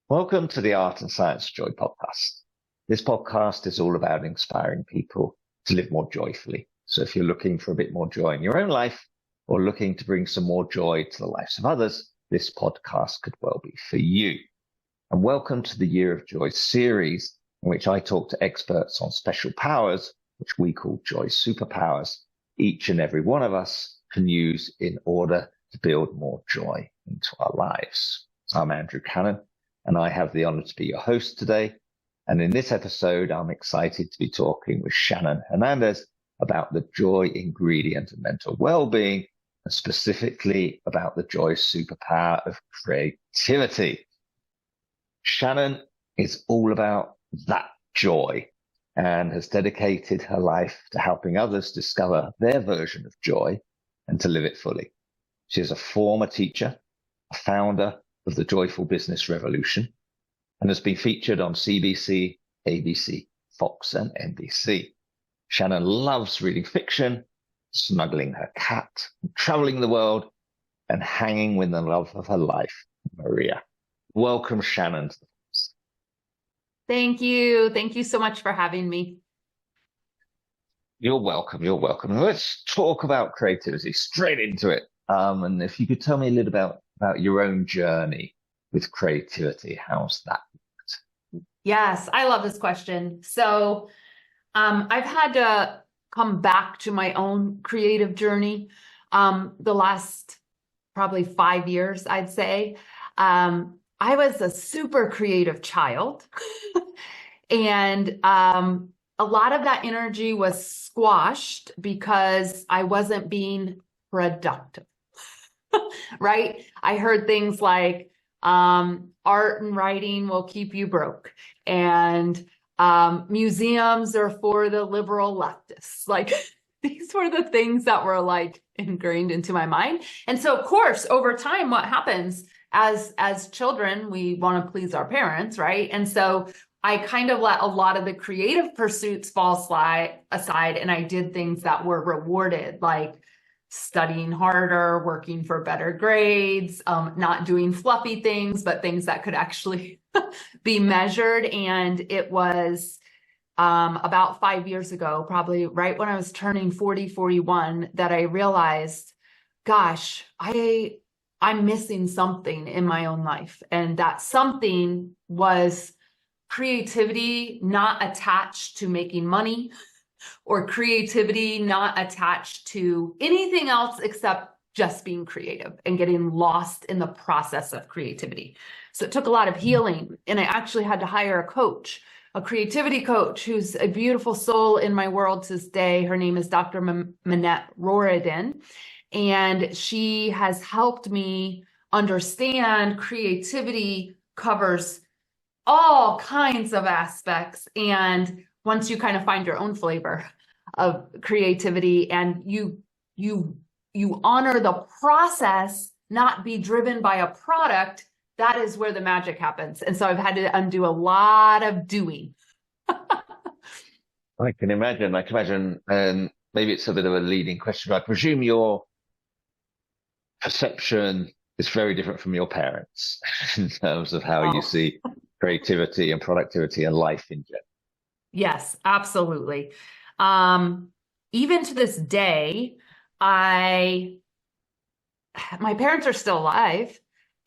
Welcome to the Art and Science of Joy podcast. This podcast is all about inspiring people to live more joyfully. So if you're looking for a bit more joy in your own life or looking to bring some more joy to the lives of others, this podcast could well be for you. And welcome to the Year of Joy series, in which I talk to experts on special powers, which we call Joy Superpowers, each and every one of us can use in order to build more joy into our lives. I'm Andrew Cannon, and I have the honor to be your host today. And in this episode, I'm excited to be talking with Shannon Hernandez about the joy ingredient of mental well-being, and specifically about the joy superpower of creativity. Shannon is all about that joy and has dedicated her life to helping others discover their version of joy and to live it fully. She is a former teacher, a founder of the Joyful Business Revolution, and has been featured on CBC, ABC, Fox, and NBC. Shannon loves reading fiction, snuggling her cat, traveling the world, and hanging with the love of her life, Maria. Welcome, Shannon. Thank you. Thank you so much for having me. You're welcome. You're welcome. Let's talk about creativity, straight into it. And if you could tell me a little about your own journey with creativity, how's that? Yes, I love this question. So I've had to come back to my own creative journey the last probably 5 years, I'd say. I was a super creative child, and a lot of that energy was squashed because I wasn't being productive, right? I heard things like art and writing will keep you broke, and museums are for the liberal leftists. Like, these were the things that were like ingrained into my mind. And so, of course, over time, what happens as children, we want to please our parents, right? And so I kind of let a lot of the creative pursuits fall aside, and I did things that were rewarded, like studying harder, working for better grades, not doing fluffy things, but things that could actually be measured. And it was about 5 years ago, probably right when I was turning 41, that I realized, gosh, I'm missing something in my own life. And that something was creativity not attached to making money, or creativity not attached to anything else except just being creative and getting lost in the process of creativity. So it took a lot of healing, and I actually had to hire a coach, a creativity coach, who's a beautiful soul in my world to this day. Her name is Dr. Manette Roradin. And she has helped me understand creativity covers all kinds of aspects. And once you kind of find your own flavor of creativity and you honor the process, not be driven by a product, that is where the magic happens. And so I've had to undo a lot of doing. I can imagine. And maybe it's a bit of a leading question, but I presume your perception is very different from your parents in terms of how you see creativity and productivity and life in general. Yes, absolutely. Even to this day, my parents are still alive,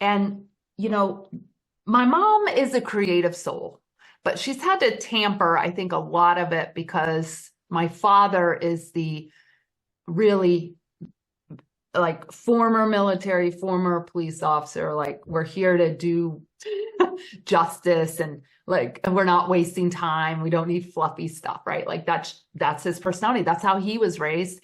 and my mom is a creative soul, but she's had to tamper, I think, a lot of it because my father is the really like former military, former police officer, like, we're here to do justice, and like, we're not wasting time. We don't need fluffy stuff, right? Like, that's his personality. That's how he was raised.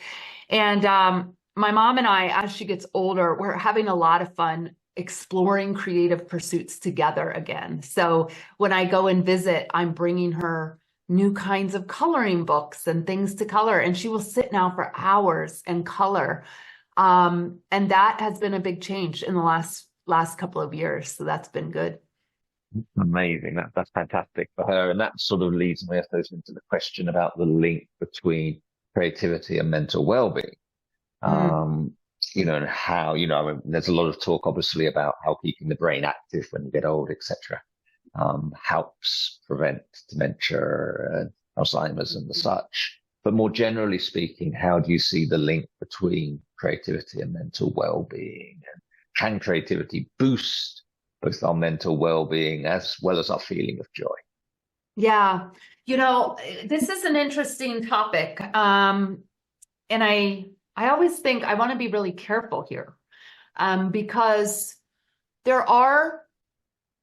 And my mom and I, as she gets older, we're having a lot of fun exploring creative pursuits together again. So when I go and visit, I'm bringing her new kinds of coloring books and things to color, and she will sit now for hours and color. And that has been a big change in the last couple of years. So that's been good. Amazing. That's fantastic for her. And that sort of leads me, I suppose, into the question about the link between creativity and mental well-being. And how, I mean, there's a lot of talk, obviously, about how keeping the brain active when you get old, etc. helps prevent dementia and Alzheimer's and the such. But more generally speaking, how do you see the link between creativity and mental well-being? And can creativity boost both our mental well-being as well as our feeling of joy? Yeah, this is an interesting topic. And I always think I want to be really careful here, because there are,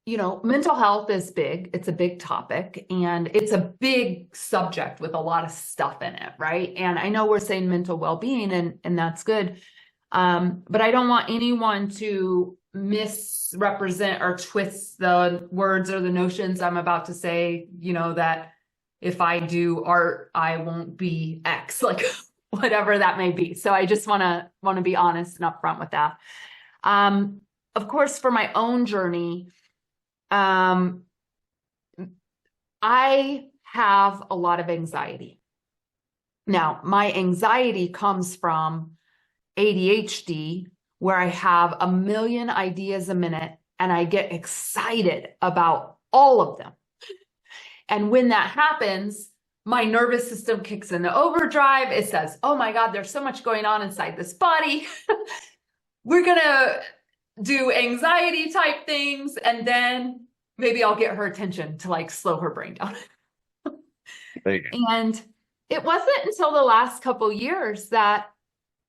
mental health is big. It's a big topic, and it's a big subject with a lot of stuff in it, right? And I know we're saying mental well-being, and that's good. But I don't want anyone to misrepresent or twist the words or the notions I'm about to say, that if I do art, I won't be X, like whatever that may be. So I just want to be honest and upfront with that. Of course, for my own journey, I have a lot of anxiety. Now, my anxiety comes from ADHD, where I have a million ideas a minute and I get excited about all of them. And when that happens, my nervous system kicks into overdrive. It says, oh my God, there's so much going on inside this body. We're going to do anxiety type things. And then maybe I'll get her attention to like slow her brain down. And it wasn't until the last couple of years that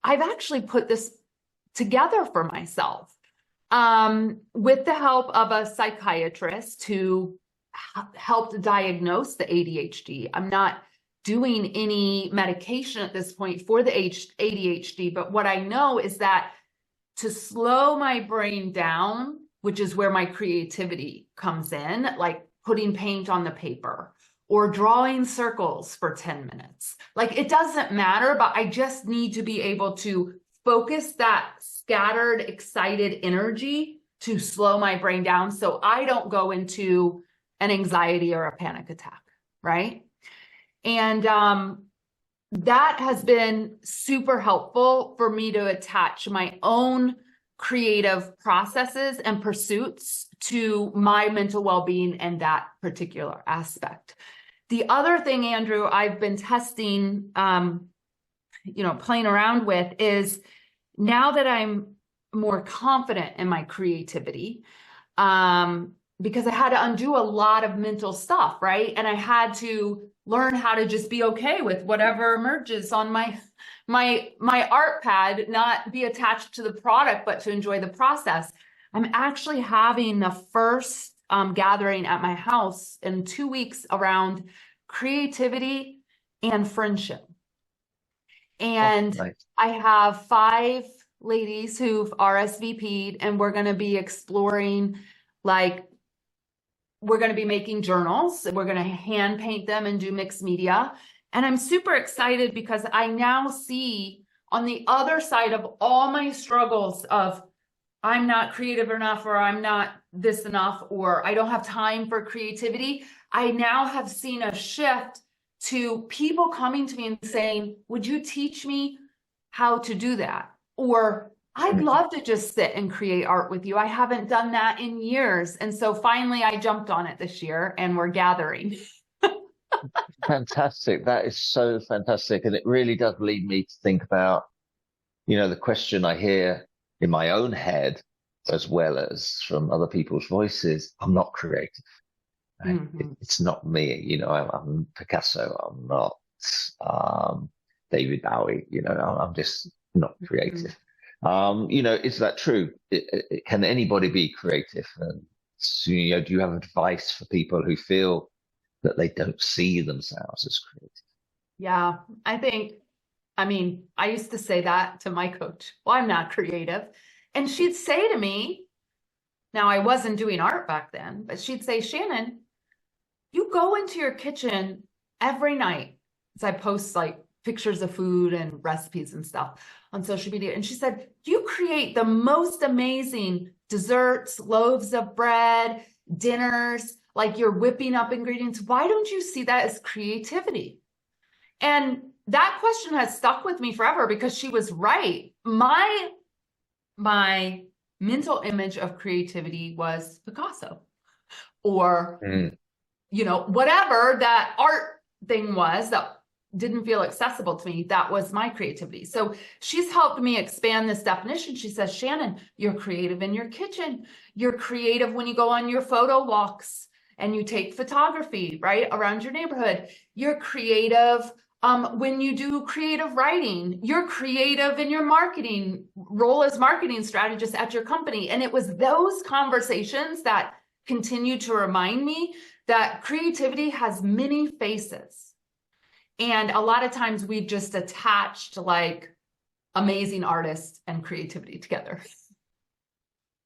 I've actually put this together for myself, with the help of a psychiatrist who helped diagnose the ADHD. I'm not doing any medication at this point for the ADHD, but what I know is that to slow my brain down, which is where my creativity comes in, like putting paint on the paper or drawing circles for 10 minutes. Like, it doesn't matter, but I just need to be able to focus that scattered, excited energy to slow my brain down so I don't go into an anxiety or a panic attack, right? And that has been super helpful for me to attach my own creative processes and pursuits to my mental well-being and that particular aspect. The other thing, Andrew, I've been testing, playing around with is now that I'm more confident in my creativity, because I had to undo a lot of mental stuff, right? And I had to learn how to just be okay with whatever emerges on my art pad, not be attached to the product, but to enjoy the process. I'm actually having the first gathering at my house in 2 weeks around creativity and friendship. And nice. I have 5 ladies who've RSVP'd, and we're going to be exploring, we're going to be making journals. We're going to hand paint them and do mixed media. And I'm super excited because I now see on the other side of all my struggles of I'm not creative enough, or I'm not this enough, or I don't have time for creativity. I now have seen a shift to people coming to me and saying, would you teach me how to do that? Or I'd love to just sit and create art with you. I haven't done that in years. And so finally I jumped on it this year and we're gathering. Fantastic. That is so fantastic. And it really does lead me to think about, the question I hear in my own head, as well as from other people's voices. I'm not creative. Right? Mm-hmm. It's not me. I'm Picasso. I'm not David Bowie. I'm just not creative. Mm-hmm. Is that true? Can anybody be creative? And do you have advice for people who feel that they don't see themselves as creative? Yeah, I used to say that to my coach. Well, I'm not creative. And she'd say to me, now I wasn't doing art back then, but she'd say, Shannon, you go into your kitchen every night. So I post pictures of food and recipes and stuff on social media. And she said, you create the most amazing desserts, loaves of bread, dinners, you're whipping up ingredients. Why don't you see that as creativity? And that question has stuck with me forever because she was right. My mental image of creativity was Picasso or, whatever that art thing was that didn't feel accessible to me. That was my creativity. So she's helped me expand this definition. She says, Shannon, you're creative in your kitchen. You're creative when you go on your photo walks and you take photography, right, around your neighborhood. You're creative when you do creative writing. You're creative in your marketing role as marketing strategist at your company. And it was those conversations that continue to remind me that creativity has many faces. And a lot of times we just attached like amazing artists and creativity together.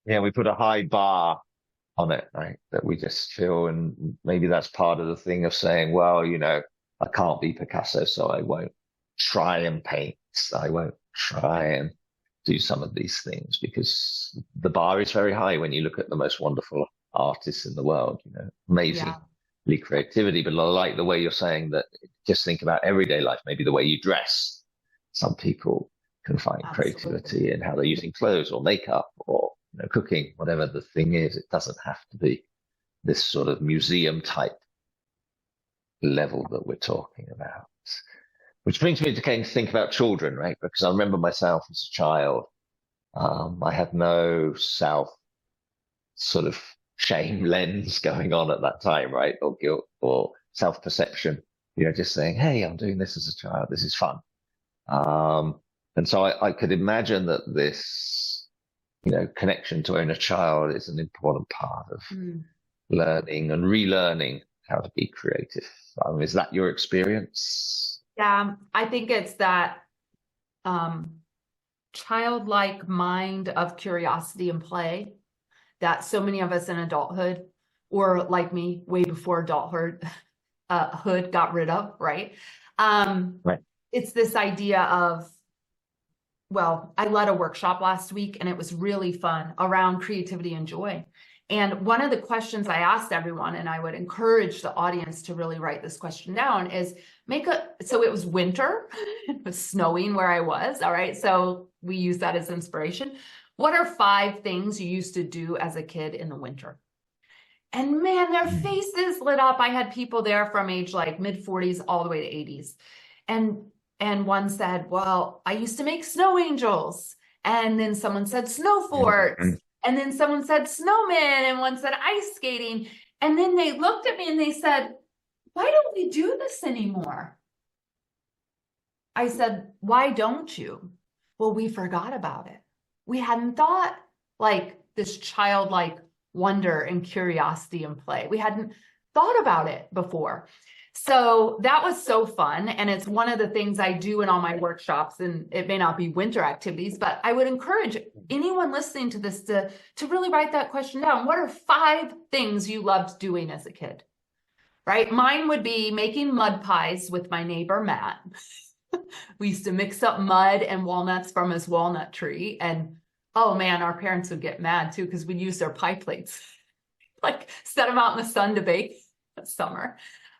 Yeah, we put a high bar on it, right? That we just feel, and maybe that's part of the thing of saying, well, I can't be Picasso, so I won't try and paint. I won't try and do some of these things because the bar is very high when you look at the most wonderful artists in the world, amazing creativity. But I like the way you're saying that. Just think about everyday life, maybe the way you dress. Some people can find creativity in how they're using clothes or makeup or cooking, whatever the thing is. It doesn't have to be this sort of museum type level that we're talking about. Which brings me to kind of think about children, right? Because I remember myself as a child, I had no self sort of shame lens going on at that time, right? Or guilt or self-perception. Just saying, hey, I'm doing this as a child. This is fun. And so I could imagine that this, connection to inner child is an important part of learning and relearning how to be creative. Is that your experience? Yeah, I think it's that childlike mind of curiosity and play that so many of us in adulthood, or like me, way before adulthood, hood got rid of, right? Right. It's this idea of, well, I led a workshop last week and it was really fun around creativity and joy. And one of the questions I asked everyone, and I would encourage the audience to really write this question down, is so it was winter, it was snowing where I was, all right? So we use that as inspiration. What are 5 things you used to do as a kid in the winter? And man, their faces lit up. I had people there from age like mid-40s all the way to 80s. And one said, well, I used to make snow angels. And then someone said snow forts. And then someone said snowmen. And one said ice skating. And then they looked at me and they said, why don't we do this anymore? I said, why don't you? Well, we forgot about it. We hadn't thought like this childlike wonder and curiosity and play. We hadn't thought about it before. So that was so fun. And it's one of the things I do in all my workshops. And it may not be winter activities, but I would encourage anyone listening to this to really write that question down. What are 5 things you loved doing as a kid? Right? Mine would be making mud pies with my neighbor, Matt. We used to mix up mud and walnuts from his walnut tree. And oh man, our parents would get mad too, because we'd use their pie plates, like set them out in the sun to bake this summer.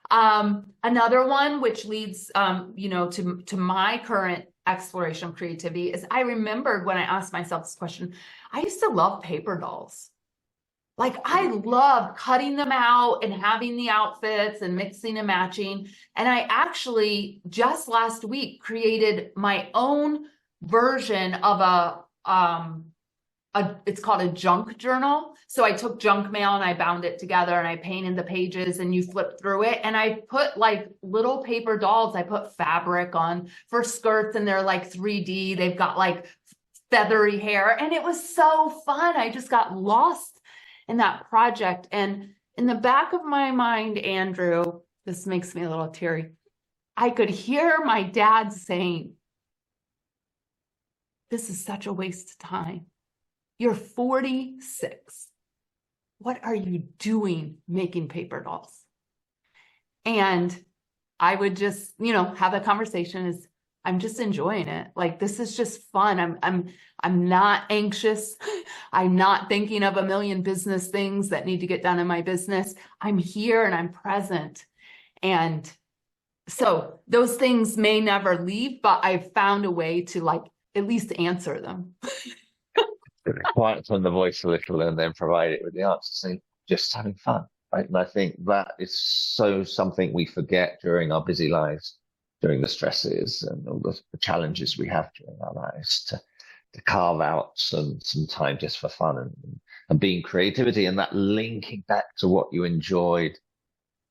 Another one, which leads, to my current exploration of creativity, is I remembered when I asked myself this question, I used to love paper dolls. Like I loved cutting them out and having the outfits and mixing and matching. And I actually just last week created my own version of it's called a junk journal. So I took junk mail and I bound it together and I painted the pages and you flip through it. And I put like little paper dolls. I put fabric on for skirts and they're like 3D. They've got like feathery hair and it was so fun. I just got lost in that project. And in the back of my mind, Andrew, this makes me a little teary. I could hear my dad saying, this is such a waste of time. You're 46. What are you doing making paper dolls? And I would just, have a conversation as I'm just enjoying it. Like, this is just fun. I'm not anxious. I'm not thinking of a million business things that need to get done in my business. I'm here and I'm present. And so those things may never leave, but I've found a way to at least answer them. Quiet on the voice a little and then provide it with the answer. So just having fun. right? And I think that is so something we forget during our busy lives, during the stresses and all the challenges we have during our lives to carve out some time just for fun and being creativity and that linking back to what you enjoyed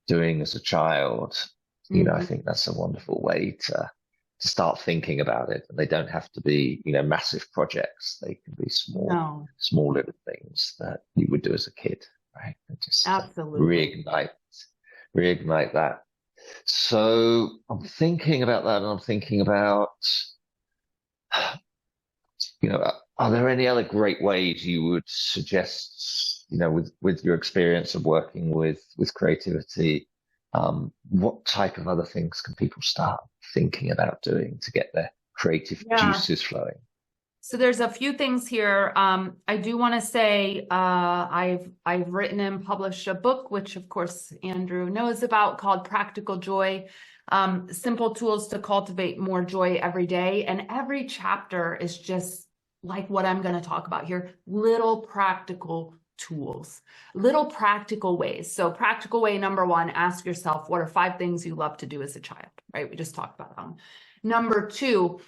doing as a child. I think that's a wonderful way to start thinking about it. And they don't have to be, massive projects. They can be small little things that you would do as a kid, right? And just Absolutely reignite that. So I'm thinking about that, and I'm thinking about, are there any other great ways you would suggest, with your experience of working with creativity, what type of other things can people start thinking about doing to get their creative juices flowing? So there's a few things here. I do want to say I've written and published a book, which of course Andrew knows about, called Practical Joy, Simple Tools to Cultivate More Joy Every Day. And every chapter is just like what I'm going to talk about here, little practical tools, little practical ways. So practical way number one, ask yourself, what are 5 things you love to do as a child, right? We just talked about them. Number 2,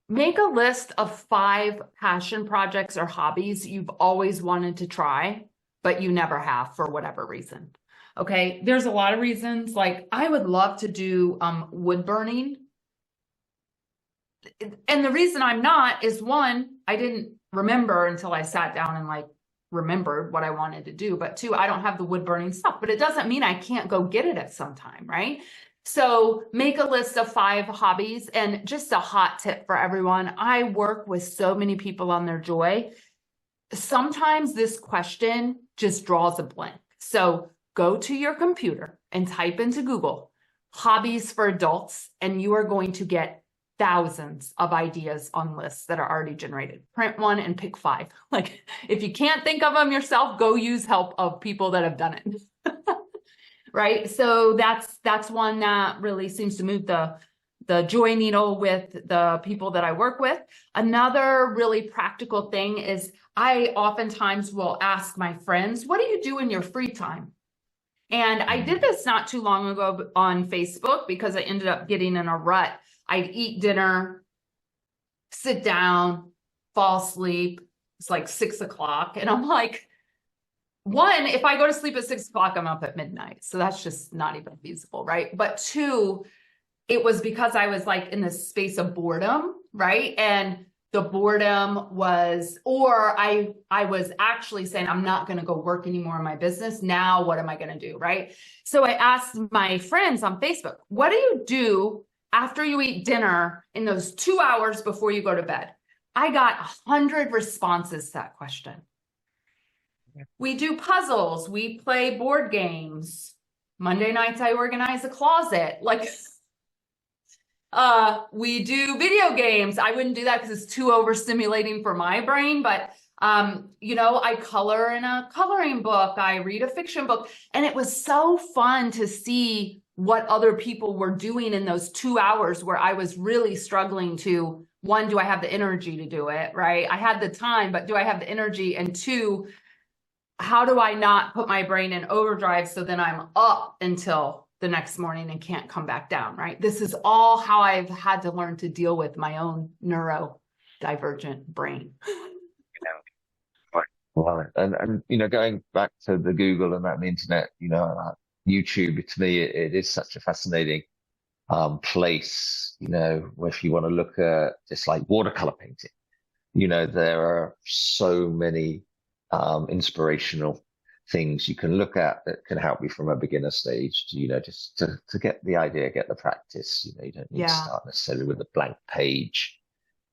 make a list of 5 passion projects or hobbies you've always wanted to try, but you never have for whatever reason. Okay. There's a lot of reasons. Like I would love to do wood burning. And the reason I'm not is, one, I didn't remember until I sat down and remembered what I wanted to do. But 2, I don't have the wood burning stuff, but it doesn't mean I can't go get it at some time, right? So make a list of 5 hobbies. And just a hot tip for everyone, I work with so many people on their joy. Sometimes this question just draws a blank. So go to your computer and type into Google hobbies for adults, and you are going to get thousands of ideas on lists that are already generated. Print one and pick 5. If you can't think of them yourself, go use help of people that have done it. Right. So that's one that really seems to move the joy needle with the people that I work with. Another really practical thing is I oftentimes will ask my friends, what do you do in your free time? And I did this not too long ago on Facebook because I ended up getting in a rut. I'd eat dinner, sit down, fall asleep. It's like 6 o'clock. And I'm like, one, if I go to sleep at 6 o'clock, I'm up at midnight. So that's just not even feasible, right? But 2, it was because I was in this space of boredom, right? And the boredom was, or I was actually saying, I'm not going to go work anymore in my business. Now, what am I going to do, right? So I asked my friends on Facebook, what do you do after you eat dinner in those 2 hours before you go to bed? I got 100 responses to that question. We do puzzles. We play board games. Monday nights, I organize a closet. We do video games. I wouldn't do that because it's too overstimulating for my brain. But, I color in a coloring book. I read a fiction book. And it was so fun to see what other people were doing in those 2 hours where I was really struggling to, 1, do I have the energy to do it, right? I had the time, but do I have the energy? And 2, how do I not put my brain in overdrive so then I'm up until the next morning and can't come back down, right? This is all how I've had to learn to deal with my own neurodivergent brain. Love it. And going back to the Google and that and the internet, YouTube, to me, it is such a fascinating place, where if you want to look at just like watercolor painting, there are so many inspirational things you can look at that can help you from a beginner stage to, just to get the idea, get the practice. You don't need to start necessarily with a blank page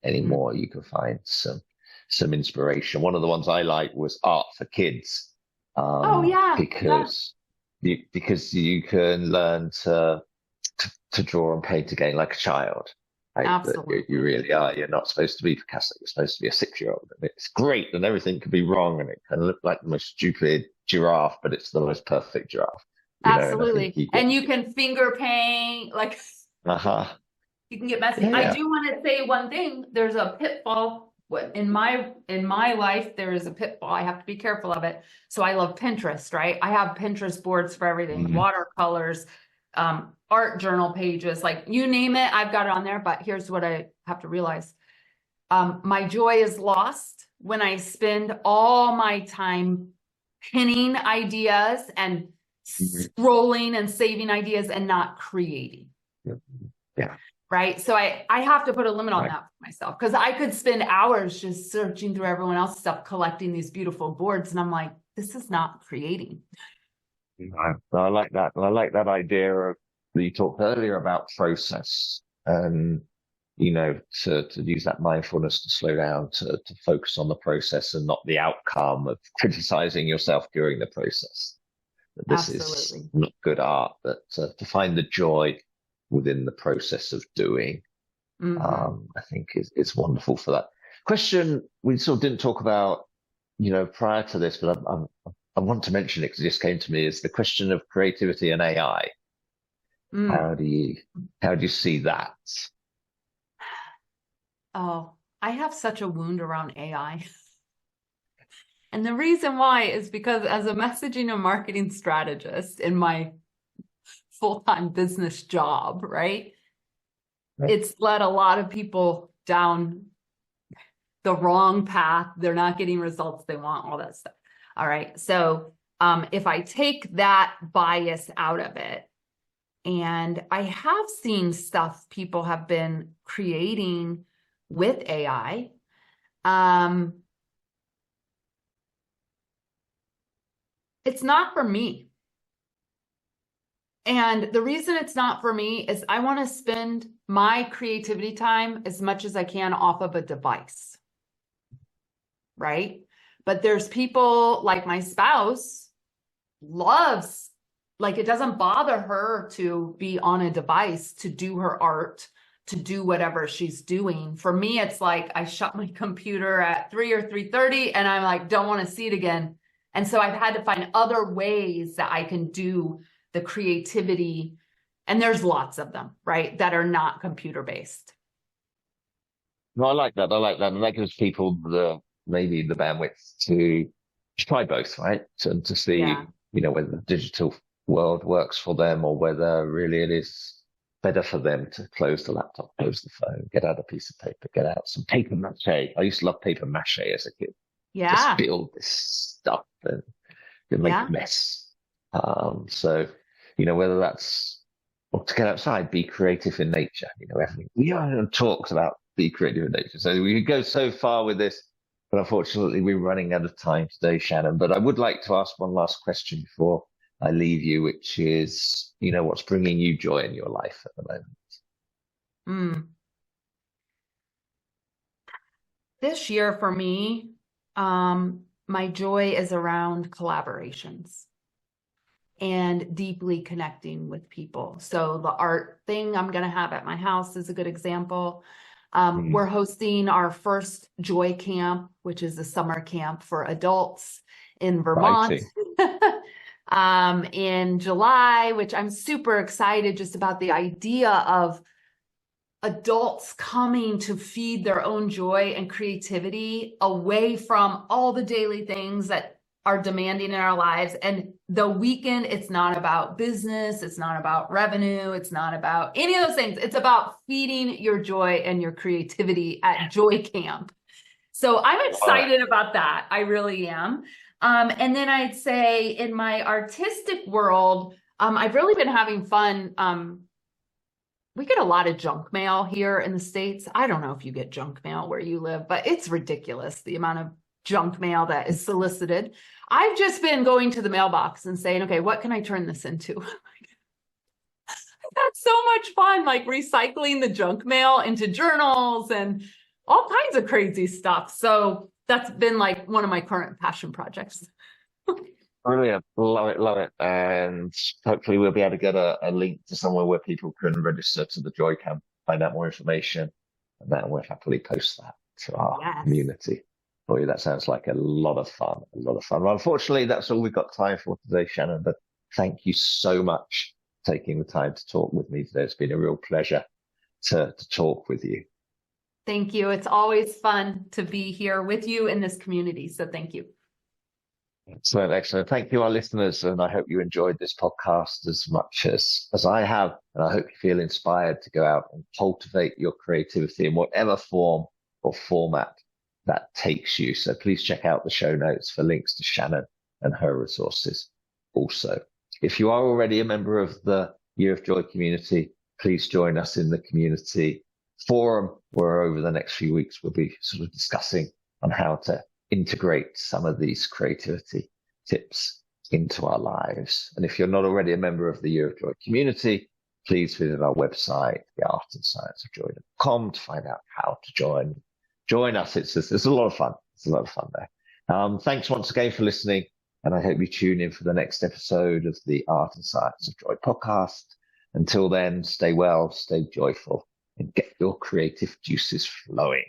anymore. You can find some inspiration. One of the ones I like was art for kids. Because you can learn to draw and paint again like a child. Right? Absolutely. You really are. You're not supposed to be Picasso. You're supposed to be a 6-year-old. And it's great, and everything can be wrong, and it can look like the most stupid giraffe, but it's the most perfect giraffe. Absolutely. And you can finger paint, you can get messy. Yeah. I do want to say one thing. There's a pitfall in my life, there is a pitfall. I have to be careful of it. So I love Pinterest, right? I have Pinterest boards for everything, watercolors, art journal pages, like you name it, I've got it on there. But here's what I have to realize. My joy is lost when I spend all my time pinning ideas and scrolling and saving ideas and not creating. Yeah. Right. So I have to put a limit on that for myself, because I could spend hours just searching through everyone else's stuff, collecting these beautiful boards. And I'm like, this is not creating. I like that. I like that idea of that you talked earlier about process and, to use that mindfulness to slow down, to focus on the process and not the outcome of criticizing yourself during the process. That this is not good art, but to find the joy within the process of doing, I think it's wonderful for that. Question we sort of didn't talk about, prior to this, but I want to mention it because it just came to me, is the question of creativity and AI. How do you see that? Oh, I have such a wound around AI. And the reason why is because as a messaging and marketing strategist in my full-time business job, right? It's led a lot of people down the wrong path. They're not getting results they want, all that stuff. All right. So if I take that bias out of it, and I have seen stuff people have been creating with AI, it's not for me. And the reason it's not for me is I want to spend my creativity time as much as I can off of a device, right? But there's people like my spouse loves, like it doesn't bother her to be on a device, to do her art, to do whatever she's doing. For me, it's like I shut my computer at 3 or 3:30 and I'm like, don't want to see it again. And so I've had to find other ways that I can do the creativity, and there's lots of them, right, that are not computer based. No, I like that. And that gives people maybe the bandwidth to try both, right? To see, whether the digital world works for them or whether really it is better for them to close the laptop, close the phone, get out a piece of paper, get out some paper mache. I used to love paper mache as a kid. Yeah. Just build this stuff and make a mess. So, whether that's, or to get outside, be creative in nature. Everything we haven't talked about be creative in nature. So we could go so far with this, but unfortunately we're running out of time today, Shannon. But I would like to ask one last question before I leave you, which is, what's bringing you joy in your life at the moment? This year for me, my joy is around collaborations and deeply connecting with people. So the art thing I'm going to have at my house is a good example. We're hosting our first Joy Camp, which is a summer camp for adults in Vermont in July, which I'm super excited just about the idea of adults coming to feed their own joy and creativity away from all the daily things that are demanding in our lives. And the weekend, it's not about business. It's not about revenue. It's not about any of those things. It's about feeding your joy and your creativity at Joy Camp. So I'm excited about that. I really am. And then I'd say in my artistic world, I've really been having fun. We get a lot of junk mail here in the States. I don't know if you get junk mail where you live, but it's ridiculous, the amount of junk mail that is solicited. I've just been going to the mailbox and saying, okay, what can I turn this into? That's so much fun, like recycling the junk mail into journals and all kinds of crazy stuff. So that's been like one of my current passion projects. Brilliant. Love it. And hopefully we'll be able to get a link to somewhere where people can register to the Joy Camp, find out more information, and then we'll happily post that to our community. Boy, that sounds like a lot of fun. Well, unfortunately, that's all we've got time for today, Shannon, but thank you so much for taking the time to talk with me today. It's been a real pleasure to talk with you. Thank you. It's always fun to be here with you in this community. So thank you. Excellent, excellent. Thank you, our listeners, and I hope you enjoyed this podcast as much as I have. And I hope you feel inspired to go out and cultivate your creativity in whatever form or format that takes you. So please check out the show notes for links to Shannon and her resources. Also, if you are already a member of the Year of Joy community, please join us in the community forum, where over the next few weeks we'll be sort of discussing on how to integrate some of these creativity tips into our lives. And if you're not already a member of the Year of Joy community, please visit our website, theartandscienceofjoy.com, to find out how to join us. It's a lot of fun. It's a lot of fun there. Thanks once again for listening, and I hope you tune in for the next episode of the Art and Science of Joy podcast. Until then, stay well, stay joyful, and get your creative juices flowing.